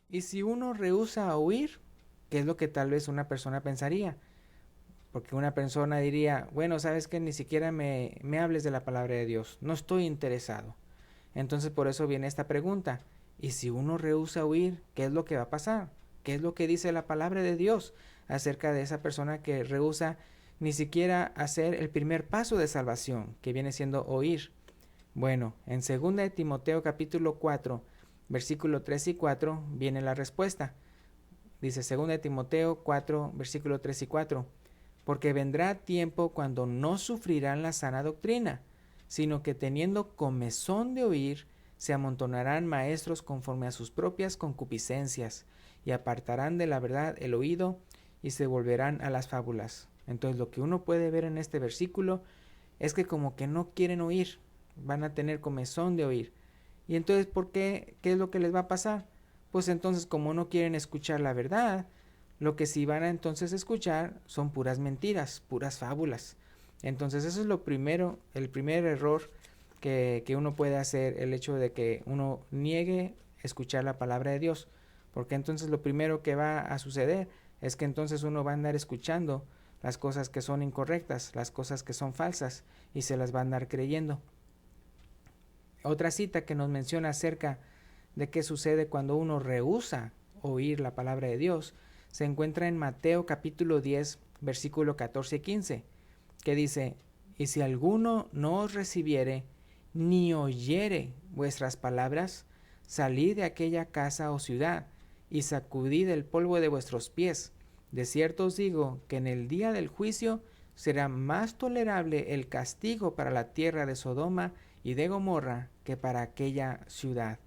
Y si uno rehúsa a oír, ¿qué es lo que tal vez una persona pensaría? Porque una persona diría, bueno, sabes que ni siquiera me hables de la palabra de Dios, no estoy interesado. Entonces por eso viene esta pregunta. ¿Y si uno rehúsa oír, qué es lo que va a pasar? ¿Qué es lo que dice la palabra de Dios acerca de esa persona que rehúsa ni siquiera hacer el primer paso de salvación, que viene siendo oír? Bueno, en 2 de Timoteo capítulo 4, versículo 3 y 4 viene la respuesta. Dice 2 de Timoteo 4, versículo 3 y 4. Porque vendrá tiempo cuando no sufrirán la sana doctrina, sino que teniendo comezón de oír, se amontonarán maestros conforme a sus propias concupiscencias, y apartarán de la verdad el oído, y se volverán a las fábulas. Entonces lo que uno puede ver en este versículo es que como que no quieren oír, van a tener comezón de oír. Y entonces, ¿por qué? ¿Qué es lo que les va a pasar? Pues entonces, como no quieren escuchar la verdad, lo que sí van a entonces escuchar son puras mentiras, puras fábulas. Entonces eso es lo primero, el primer error que uno puede hacer, el hecho de que uno niegue escuchar la palabra de Dios. Porque entonces lo primero que va a suceder es que entonces uno va a andar escuchando las cosas que son incorrectas, las cosas que son falsas, y se las va a andar creyendo. Otra cita que nos menciona acerca de qué sucede cuando uno rehúsa oír la palabra de Dios se encuentra en Mateo capítulo 10, versículo 14 y 15, que dice, y si alguno no os recibiere, ni oyere vuestras palabras, salid de aquella casa o ciudad, y sacudid el polvo de vuestros pies. De cierto os digo que en el día del juicio será más tolerable el castigo para la tierra de Sodoma y de Gomorra que para aquella ciudad.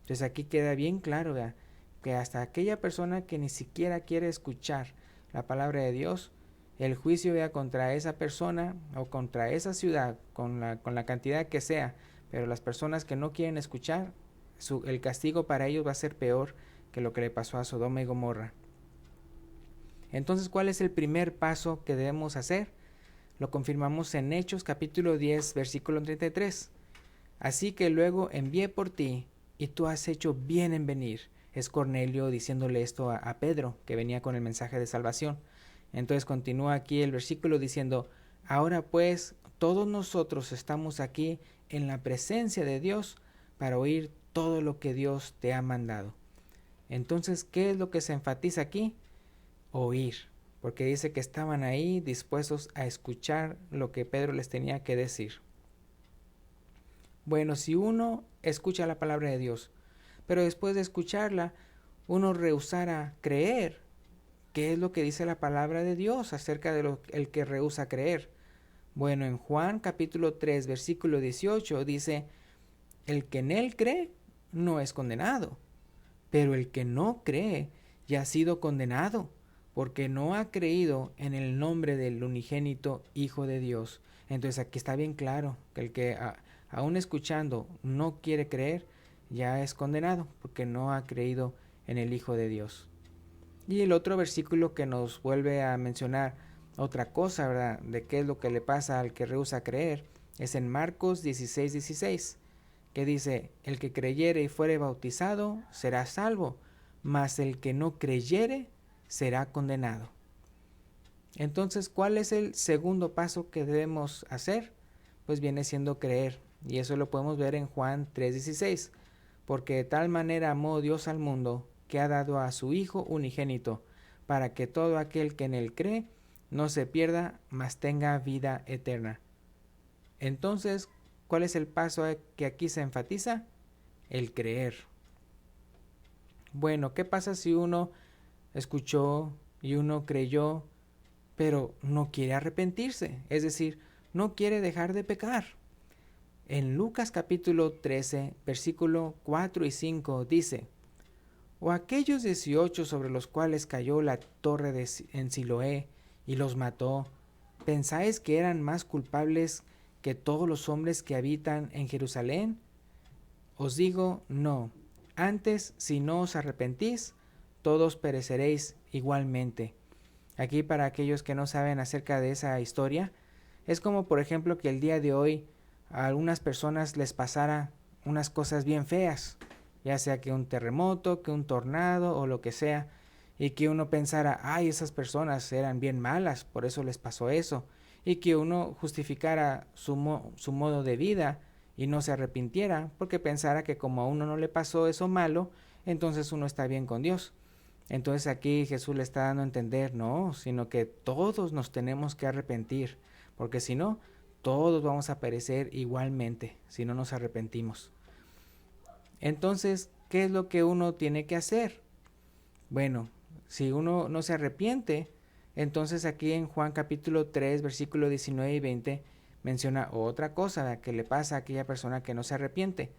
Entonces aquí queda bien claro, ¿verdad?, que hasta aquella persona que ni siquiera quiere escuchar la palabra de Dios, el juicio vea contra esa persona o contra esa ciudad, con la cantidad que sea, pero las personas que no quieren escuchar, el castigo para ellos va a ser peor que lo que le pasó a Sodoma y Gomorra. Entonces, ¿cuál es el primer paso que debemos hacer? Lo confirmamos en Hechos capítulo 10, versículo 33. Así que luego envié por ti, y tú has hecho bien en venir. Es Cornelio diciéndole esto a Pedro, que venía con el mensaje de salvación. Entonces continúa aquí el versículo diciendo, ahora pues todos nosotros estamos aquí en la presencia de Dios para oír todo lo que Dios te ha mandado. Entonces, ¿qué es lo que se enfatiza aquí? Oír, porque dice que estaban ahí dispuestos a escuchar lo que Pedro les tenía que decir. Bueno, si uno escucha la palabra de Dios, pero después de escucharla, uno rehusara creer, ¿qué es lo que dice la palabra de Dios acerca de el que rehúsa creer? Bueno, en Juan capítulo 3, versículo 18 dice, el que en él cree no es condenado, pero el que no cree ya ha sido condenado, porque no ha creído en el nombre del unigénito Hijo de Dios. Entonces aquí está bien claro que el que aún escuchando no quiere creer, ya es condenado, porque no ha creído en el Hijo de Dios. Y el otro versículo que nos vuelve a mencionar otra cosa, ¿verdad?, de qué es lo que le pasa al que rehúsa creer, es en Marcos 16, 16, que dice, el que creyere y fuere bautizado será salvo, mas el que no creyere será condenado. Entonces, ¿cuál es el segundo paso que debemos hacer? Pues viene siendo creer, y eso lo podemos ver en Juan 3:16, porque de tal manera amó Dios al mundo que ha dado a su Hijo unigénito, para que todo aquel que en él cree no se pierda, mas tenga vida eterna. Entonces, ¿cuál es el paso que aquí se enfatiza? El creer. Bueno, ¿qué pasa si uno escuchó y uno creyó, pero no quiere arrepentirse? Es decir, no quiere dejar de pecar. En Lucas capítulo 13, versículo 4 y 5 dice, o aquellos 18 sobre los cuales cayó la torre en Siloé y los mató, ¿pensáis que eran más culpables que todos los hombres que habitan en Jerusalén? Os digo, no. Antes, si no os arrepentís, todos pereceréis igualmente. Aquí, para aquellos que no saben acerca de esa historia, es como por ejemplo que el día de hoy a algunas personas les pasara unas cosas bien feas. ya sea que un terremoto, que un tornado o lo que sea, y que uno pensara, ay, esas personas eran bien malas, por eso les pasó eso, y que uno justificara su modo de vida y no se arrepintiera, porque pensara que como a uno no le pasó eso malo, entonces uno está bien con Dios. Entonces aquí Jesús le está dando a entender, no, sino que todos nos tenemos que arrepentir, porque si no, todos vamos a perecer igualmente, si no nos arrepentimos. Entonces, ¿qué es lo que uno tiene que hacer? Bueno, si uno no se arrepiente, entonces aquí en Juan capítulo 3, versículo 19 y 20, menciona otra cosa que le pasa a aquella persona que no se arrepiente.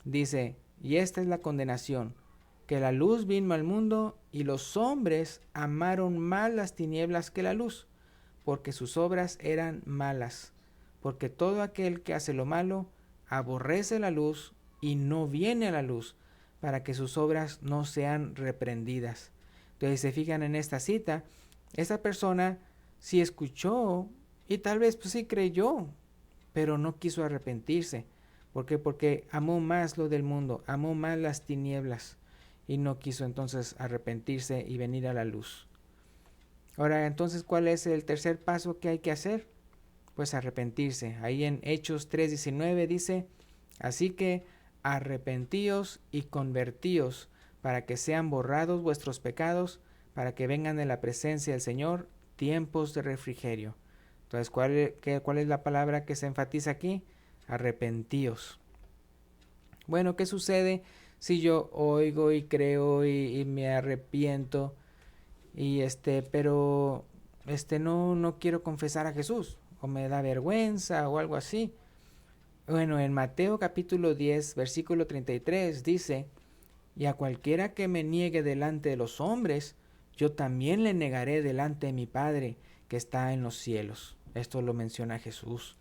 Dice, y esta es la condenación, que la luz vino al mundo y los hombres amaron más las tinieblas que la luz, porque sus obras eran malas. Porque todo aquel que hace lo malo aborrece la luz y no viene a la luz, para que sus obras no sean reprendidas. Entonces, se fijan en esta cita, esta persona sí escuchó y tal vez pues sí creyó, pero no quiso arrepentirse. ¿Por qué? Porque amó más lo del mundo, amó más las tinieblas y no quiso entonces arrepentirse y venir a la luz. Ahora, entonces, ¿cuál es el tercer paso que hay que hacer? Pues arrepentirse. Ahí en Hechos 3:19 dice, así que arrepentíos y convertíos para que sean borrados vuestros pecados, para que vengan de la presencia del Señor tiempos de refrigerio. Entonces, ¿cuál es la palabra que se enfatiza aquí? Arrepentíos. Bueno, ¿qué sucede si yo oigo y creo y me arrepiento y pero no quiero confesar a Jesús o me da vergüenza o algo así? Bueno, en Mateo capítulo 10, versículo 33 dice, y a cualquiera que me niegue delante de los hombres, yo también le negaré delante de mi Padre que está en los cielos. Esto lo menciona Jesús.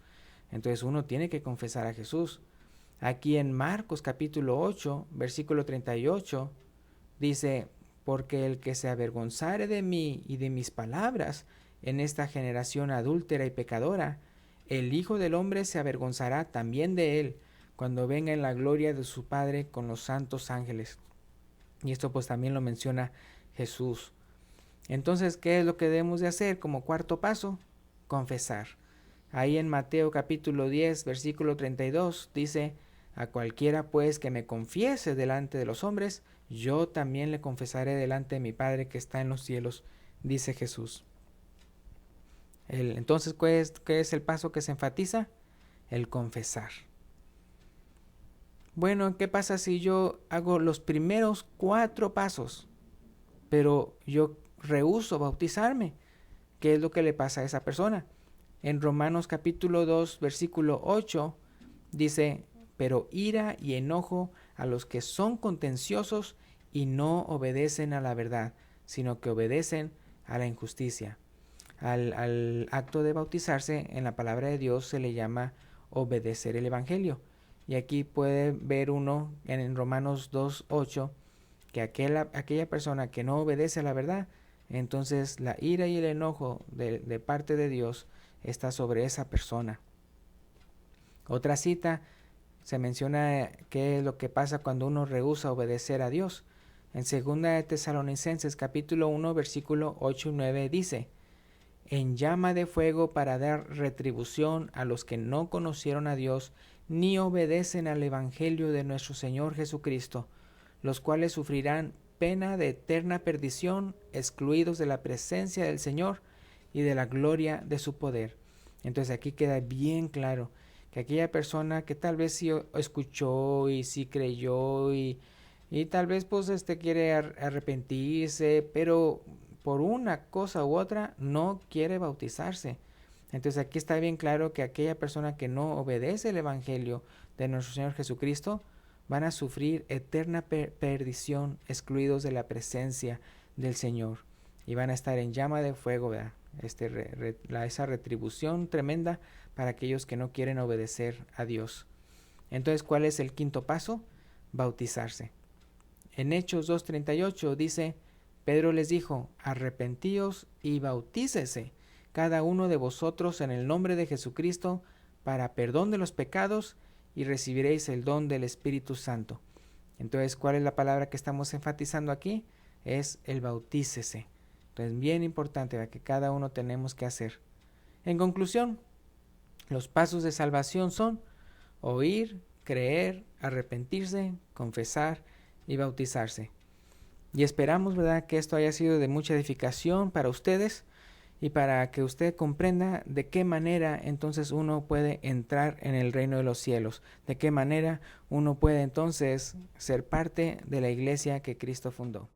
Entonces uno tiene que confesar a Jesús. Aquí en Marcos capítulo 8, versículo 38, dice, porque el que se avergonzare de mí y de mis palabras en esta generación adúltera y pecadora, el Hijo del Hombre se avergonzará también de él cuando venga en la gloria de su Padre con los santos ángeles. Y esto pues también lo menciona Jesús. Entonces, ¿qué es lo que debemos de hacer como cuarto paso? Confesar. Ahí en Mateo capítulo 10, versículo 32 dice, a cualquiera pues que me confiese delante de los hombres, yo también le confesaré delante de mi Padre que está en los cielos, dice Jesús. Entonces, ¿qué es el paso que se enfatiza? El confesar. Bueno, ¿qué pasa si yo hago los primeros 4 pasos, pero yo rehúso bautizarme? ¿Qué es lo que le pasa a esa persona? En Romanos capítulo 2, versículo 8, dice, pero ira y enojo a los que son contenciosos y no obedecen a la verdad, sino que obedecen a la injusticia. Al acto de bautizarse en la palabra de Dios se le llama obedecer el Evangelio. Y aquí puede ver uno en Romanos 2:8 que aquella persona que no obedece a la verdad, entonces la ira y el enojo de parte de Dios está sobre esa persona. Otra cita se menciona qué es lo que pasa cuando uno rehúsa obedecer a Dios. En 2 de Tesalonicenses capítulo 1 versículo 8 y 9 dice, en llama de fuego para dar retribución a los que no conocieron a Dios ni obedecen al Evangelio de nuestro Señor Jesucristo, los cuales sufrirán pena de eterna perdición, excluidos de la presencia del Señor y de la gloria de su poder. Entonces aquí queda bien claro que aquella persona que tal vez sí escuchó y sí creyó y tal vez pues quiere arrepentirse, pero por una cosa u otra no quiere bautizarse. Entonces aquí está bien claro que aquella persona que no obedece el Evangelio de nuestro Señor Jesucristo van a sufrir eterna perdición, excluidos de la presencia del Señor, y van a estar en llama de fuego, ¿verdad? Esa retribución tremenda para aquellos que no quieren obedecer a Dios. Entonces, ¿cuál es el quinto paso? Bautizarse. En Hechos 2:38 dice, Pedro les dijo, arrepentíos y bautícese cada uno de vosotros en el nombre de Jesucristo para perdón de los pecados y recibiréis el don del Espíritu Santo. Entonces, ¿cuál es la palabra que estamos enfatizando aquí? Es el bautícese. Entonces, bien importante, ¿verdad?, que cada uno tenemos que hacer. En conclusión, los pasos de salvación son oír, creer, arrepentirse, confesar y bautizarse. Y esperamos, ¿verdad?, que esto haya sido de mucha edificación para ustedes y para que usted comprenda de qué manera entonces uno puede entrar en el reino de los cielos, de qué manera uno puede entonces ser parte de la iglesia que Cristo fundó.